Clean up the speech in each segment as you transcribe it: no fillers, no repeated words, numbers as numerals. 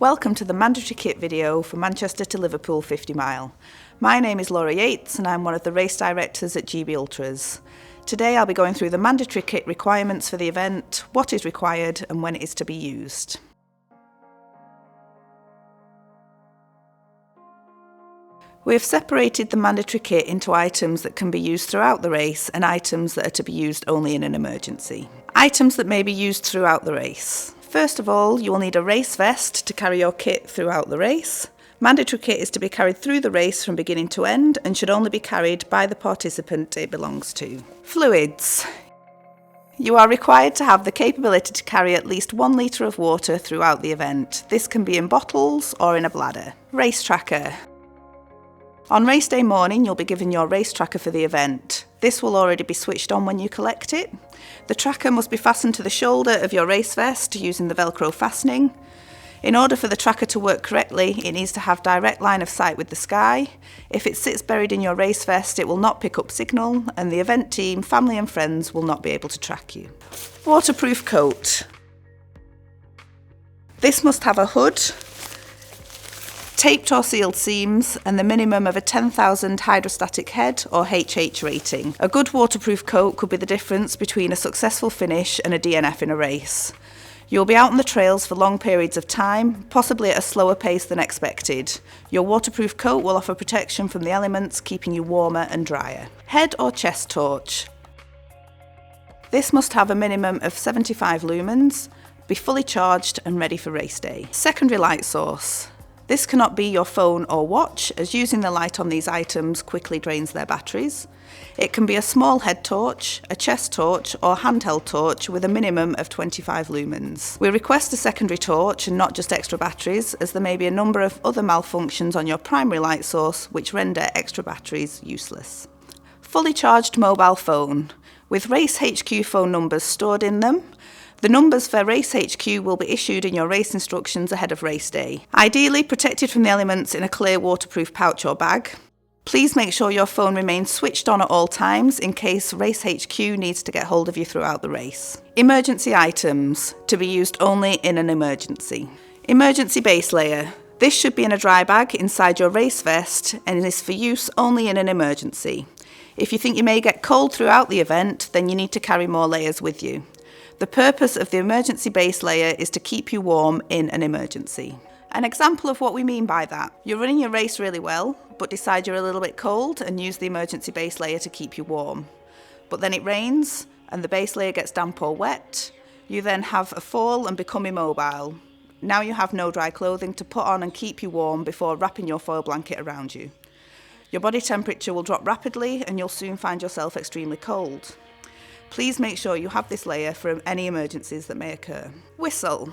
Welcome to the mandatory kit video for Manchester to Liverpool 50 mile. My name is Laura Yates and I'm one of the race directors at GB Ultras. Today I'll be going through the mandatory kit requirements for the event, what is required and when it is to be used. We have separated the mandatory kit into items that can be used throughout the race and items that are to be used only in an emergency. Items that may be used throughout the race. First of all, you will need a race vest to carry your kit throughout the race. Mandatory kit is to be carried through the race from beginning to end and should only be carried by the participant it belongs to. Fluids. You are required to have the capability to carry at least 1 litre of water throughout the event. This can be in bottles or in a bladder. Race tracker. On race day morning, you'll be given your race tracker for the event. This will already be switched on when you collect it. The tracker must be fastened to the shoulder of your race vest using the Velcro fastening. In order for the tracker to work correctly, it needs to have direct line of sight with the sky. If it sits buried in your race vest, it will not pick up signal, and the event team, family and friends will not be able to track you. Waterproof coat. This must have a hood, taped or sealed seams and the minimum of a 10,000 hydrostatic head or HH rating. A good waterproof coat could be the difference between a successful finish and a DNF in a race. You'll be out on the trails for long periods of time, possibly at a slower pace than expected. Your waterproof coat will offer protection from the elements, keeping you warmer and drier. Head or chest torch. This must have a minimum of 75 lumens, be fully charged and ready for race day. Secondary light source. This cannot be your phone or watch, as using the light on these items quickly drains their batteries. It can be a small head torch, a chest torch or handheld torch with a minimum of 25 lumens. We request a secondary torch and not just extra batteries, as there may be a number of other malfunctions on your primary light source which render extra batteries useless. Fully charged mobile phone, with Race HQ phone numbers stored in them. The numbers for Race HQ will be issued in your race instructions ahead of race day. Ideally protected from the elements in a clear waterproof pouch or bag. Please make sure your phone remains switched on at all times in case Race HQ needs to get hold of you throughout the race. Emergency items, to be used only in an emergency. Emergency base layer. This should be in a dry bag inside your race vest and is for use only in an emergency. If you think you may get cold throughout the event, then you need to carry more layers with you. The purpose of the emergency base layer is to keep you warm in an emergency. An example of what we mean by that. You're running your race really well, but decide you're a little bit cold and use the emergency base layer to keep you warm. But then it rains and the base layer gets damp or wet. You then have a fall and become immobile. Now you have no dry clothing to put on and keep you warm before wrapping your foil blanket around you. Your body temperature will drop rapidly and you'll soon find yourself extremely cold. Please make sure you have this layer for any emergencies that may occur. Whistle.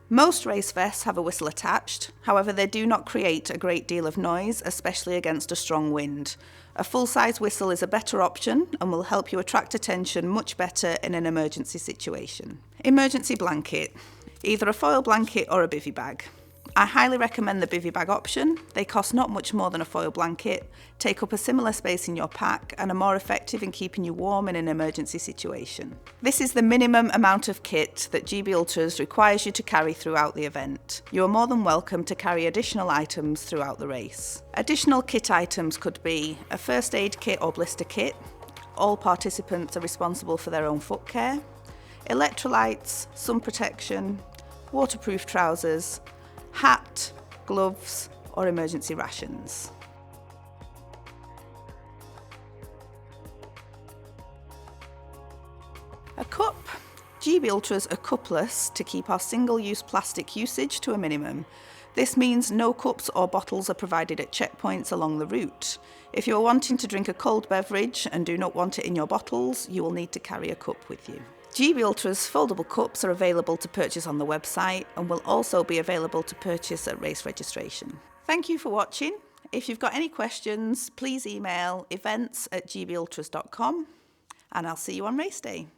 Most race vests have a whistle attached, however they do not create a great deal of noise, especially against a strong wind. A full-size whistle is a better option and will help you attract attention much better in an emergency situation. Emergency blanket. Either a foil blanket or a bivy bag. I highly recommend the bivy bag option. They cost not much more than a foil blanket, take up a similar space in your pack and are more effective in keeping you warm in an emergency situation. This is the minimum amount of kit that GB Ultras requires you to carry throughout the event. You are more than welcome to carry additional items throughout the race. Additional kit items could be a first aid kit or blister kit. All participants are responsible for their own foot care. Electrolytes, sun protection, waterproof trousers, hat, gloves or emergency rations. A cup. GB Ultras are cupless to keep our single-use plastic usage to a minimum. This means no cups or bottles are provided at checkpoints along the route. If you are wanting to drink a cold beverage and do not want it in your bottles, you will need to carry a cup with you. GB Ultra's foldable cups are available to purchase on the website and will also be available to purchase at race registration. Thank you for watching. If you've got any questions, please email events@gbultras.com and I'll see you on race day.